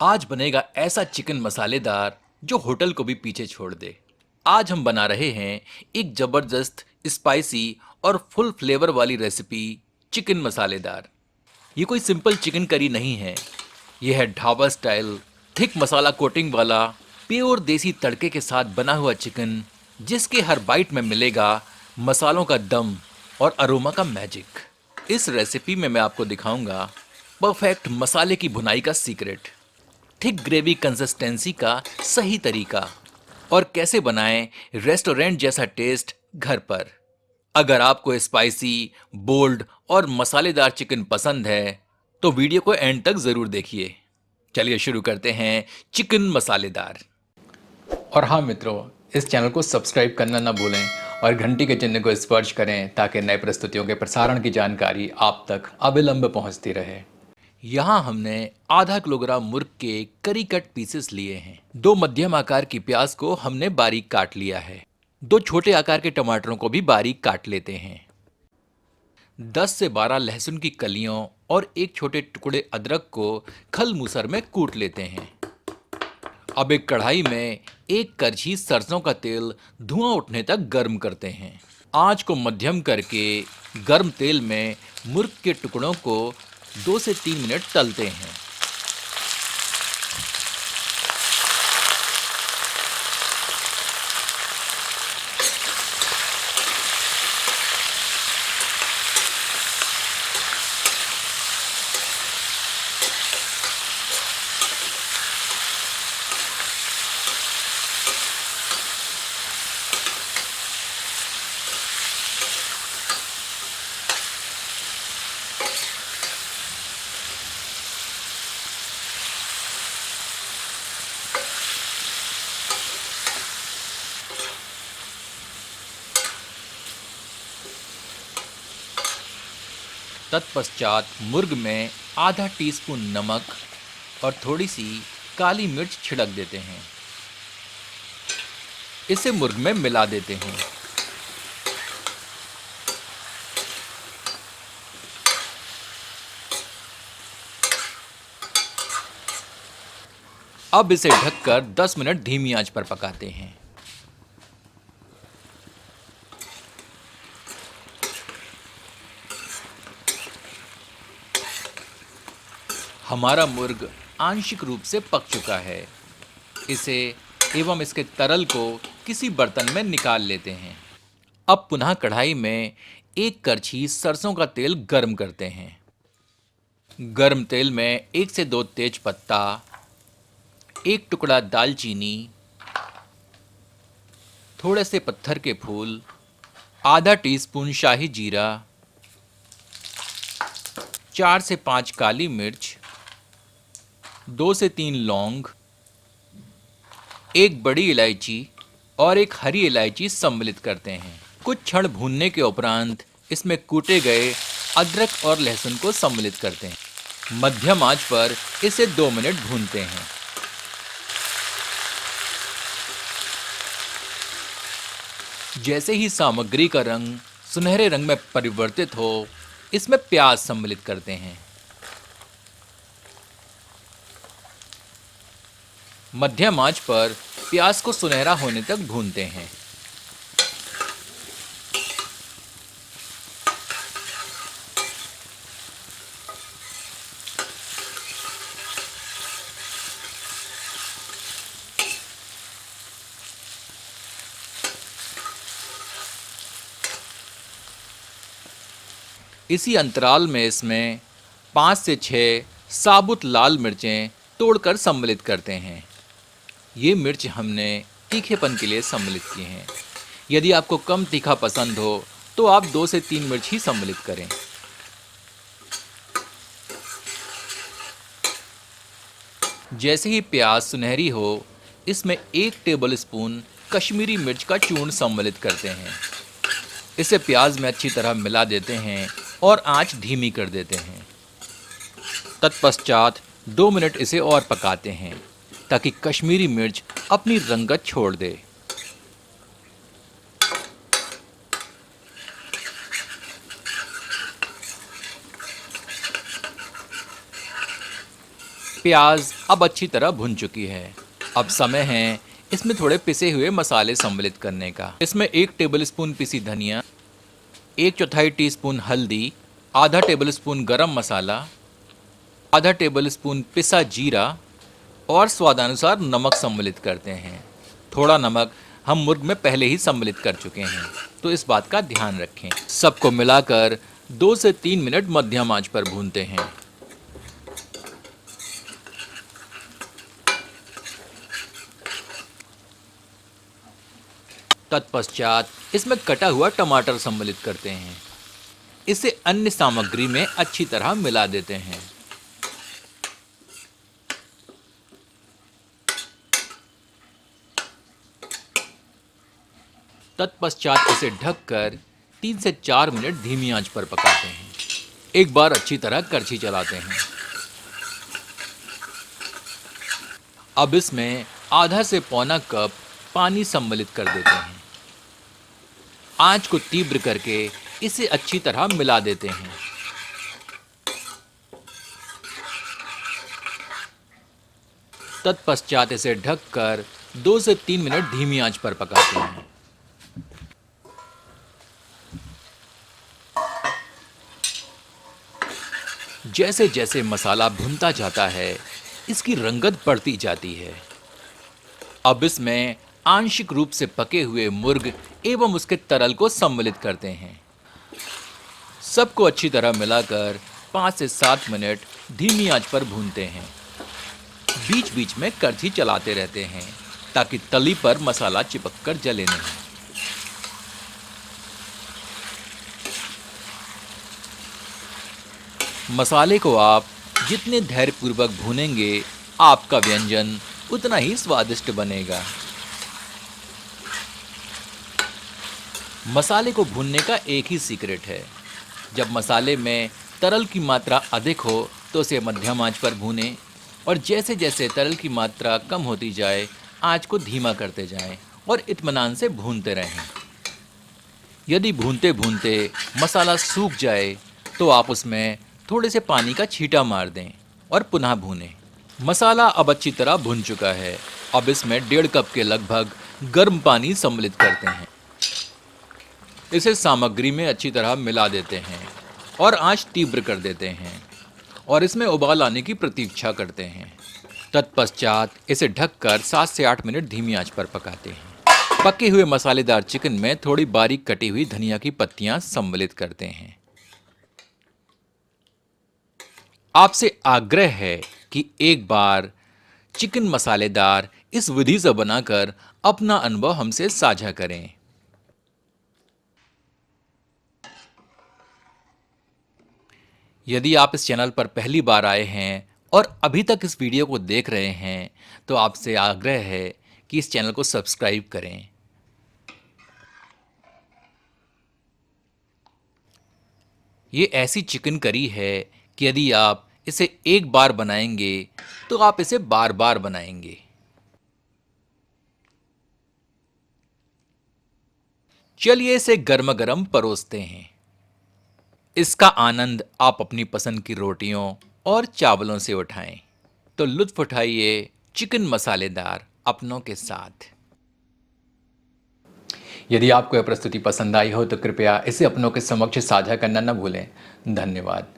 आज बनेगा ऐसा चिकन मसालेदार जो होटल को भी पीछे छोड़ दे। आज हम बना रहे हैं एक जबरदस्त स्पाइसी और फुल फ्लेवर वाली रेसिपी, चिकन मसालेदार। ये कोई सिंपल चिकन करी नहीं है। यह है ढाबा स्टाइल थिक मसाला कोटिंग वाला प्योर देसी तड़के के साथ बना हुआ चिकन, जिसके हर बाइट में मिलेगा मसालों का दम और अरोमा का मैजिक। इस रेसिपी में मैं आपको दिखाऊंगा परफेक्ट मसाले की भुनाई का सीक्रेट, थिक ग्रेवी कंसिस्टेंसी का सही तरीका, और कैसे बनाएं रेस्टोरेंट जैसा टेस्ट घर पर। अगर आपको स्पाइसी, बोल्ड और मसालेदार चिकन पसंद है तो वीडियो को एंड तक जरूर देखिए। चलिए शुरू करते हैं चिकन मसालेदार। और हाँ मित्रों, इस चैनल को सब्सक्राइब करना ना भूलें और घंटी के चिन्ह को स्पर्श करें ताकि नए प्रस्तुतियों के प्रसारण की जानकारी आप तक अविलंब पहुंचती रहे। यहाँ हमने आधा किलोग्राम मुर्ग के करी कट पीसेस लिए हैं। 2 मध्यम आकार की प्याज को हमने बारीक काट लिया है। 2 छोटे आकार के टमाटरों को भी बारीक काट लेते हैं। 10 से 12 लहसुन की कलियों और एक छोटे टुकड़े अदरक को खल मूसर में कूट लेते हैं। अब एक कढ़ाई में एक करछी सरसों का तेल धुआं उठने तक गर्म करते हैं। आंच को मध्यम करके गर्म तेल में मुर्ग के टुकड़ों को 2 से 3 मिनट तलते हैं। तत्पश्चात मुर्ग में आधा टीस्पून नमक और थोड़ी सी काली मिर्च छिड़क देते हैं। इसे मुर्ग में मिला देते हैं। अब इसे ढककर 10 मिनट धीमी आंच पर पकाते हैं। हमारा मुर्ग आंशिक रूप से पक चुका है। इसे एवं इसके तरल को किसी बर्तन में निकाल लेते हैं। अब पुनः कढ़ाई में एक करछी सरसों का तेल गर्म करते हैं। गर्म तेल में 1 से 2 तेज पत्ता, एक टुकड़ा दालचीनी, थोड़े से पत्थर के फूल, आधा टीस्पून शाही जीरा, 4 से 5 काली मिर्च, 2 से 3 लौंग, एक बड़ी इलायची और एक हरी इलायची सम्मिलित करते हैं। कुछ क्षण भूनने के उपरांत इसमें कूटे गए अदरक और लहसुन को सम्मिलित करते हैं। मध्यम आंच पर इसे 2 मिनट भूनते हैं। जैसे ही सामग्री का रंग सुनहरे रंग में परिवर्तित हो, इसमें प्याज सम्मिलित करते हैं। मध्यम आंच पर प्याज को सुनहरा होने तक भूनते हैं। इसी अंतराल में इसमें 5 से 6 साबुत लाल मिर्चें तोड़कर सम्मिलित करते हैं। ये मिर्च हमने तीखेपन के लिए सम्मिलित की हैं। यदि आपको कम तीखा पसंद हो तो आप 2 से 3 मिर्च ही सम्मिलित करें। जैसे ही प्याज सुनहरी हो, इसमें 1 टेबल स्पून कश्मीरी मिर्च का चूर्ण सम्मिलित करते हैं। इसे प्याज में अच्छी तरह मिला देते हैं और आंच धीमी कर देते हैं। तत्पश्चात 2 मिनट इसे और पकाते हैं ताकि कश्मीरी मिर्च अपनी रंगत छोड़ दे। प्याज अब अच्छी तरह भुन चुकी है। अब समय है इसमें थोड़े पिसे हुए मसाले सम्मिलित करने का। इसमें 1 टेबलस्पून पिसी धनिया, 1/4 टीस्पून हल्दी, आधा टेबलस्पून गरम मसाला, आधा टेबलस्पून पिसा जीरा और स्वादानुसार नमक सम्मिलित करते हैं। थोड़ा नमक हम मुर्ग में पहले ही सम्मिलित कर चुके हैं, तो इस बात का ध्यान रखें। सबको मिलाकर 2 से 3 मिनट मध्यम आंच पर भूनते हैं। तत्पश्चात इसमें कटा हुआ टमाटर सम्मिलित करते हैं। इसे अन्य सामग्री में अच्छी तरह मिला देते हैं। तत्पश्चात इसे ढककर 3 से 4 मिनट धीमी आंच पर पकाते हैं। एक बार अच्छी तरह करछी चलाते हैं। अब इसमें आधा से पौना कप पानी सम्मिलित कर देते हैं। आंच को तीव्र करके इसे अच्छी तरह मिला देते हैं। तत्पश्चात इसे ढककर 2 से 3 मिनट धीमी आंच पर पकाते हैं। जैसे जैसे मसाला भुनता जाता है, इसकी रंगत बढ़ती जाती है। अब इसमें आंशिक रूप से पके हुए मुर्ग एवं उसके तरल को सम्मिलित करते हैं। सबको अच्छी तरह मिलाकर 5 से 7 मिनट धीमी आंच पर भूनते हैं। बीच बीच में करछी चलाते रहते हैं ताकि तली पर मसाला चिपककर जले नहीं। मसाले को आप जितने धैर्यपूर्वक भूनेंगे, आपका व्यंजन उतना ही स्वादिष्ट बनेगा। मसाले को भूनने का एक ही सीक्रेट है। जब मसाले में तरल की मात्रा अधिक हो तो उसे मध्यम आंच पर भूनें और जैसे जैसे तरल की मात्रा कम होती जाए, आंच को धीमा करते जाएं और इत्मीनान से भूनते रहें। यदि भूनते भूनते मसाला सूख जाए तो आप उसमें थोड़े से पानी का छींटा मार दें और पुनः भूनें। मसाला अब अच्छी तरह भुन चुका है। अब इसमें 1.5 कप के लगभग गर्म पानी सम्मिलित करते हैं। इसे सामग्री में अच्छी तरह मिला देते हैं और आंच तीव्र कर देते हैं और इसमें उबाल आने की प्रतीक्षा करते हैं। तत्पश्चात इसे ढककर 7 से 8 मिनट धीमी आंच पर पकाते हैं। पके हुए मसालेदार चिकन में थोड़ी बारीक कटी हुई धनिया की पत्तियां सम्मिलित करते हैं। आपसे आग्रह है कि एक बार चिकन मसालेदार इस विधि से बनाकर अपना अनुभव हमसे साझा करें। यदि आप इस चैनल पर पहली बार आए हैं और अभी तक इस वीडियो को देख रहे हैं, तो आपसे आग्रह है कि इस चैनल को सब्सक्राइब करें। ये ऐसी चिकन करी है कि यदि आप इसे एक बार बनाएंगे तो आप इसे बार बार बनाएंगे। चलिए इसे गर्मा गर्म परोसते हैं। इसका आनंद आप अपनी पसंद की रोटियों और चावलों से उठाएं। तो लुत्फ उठाइए चिकन मसालेदार अपनों के साथ। यदि आपको यह प्रस्तुति पसंद आई हो तो कृपया इसे अपनों के समक्ष साझा करना न भूलें। धन्यवाद।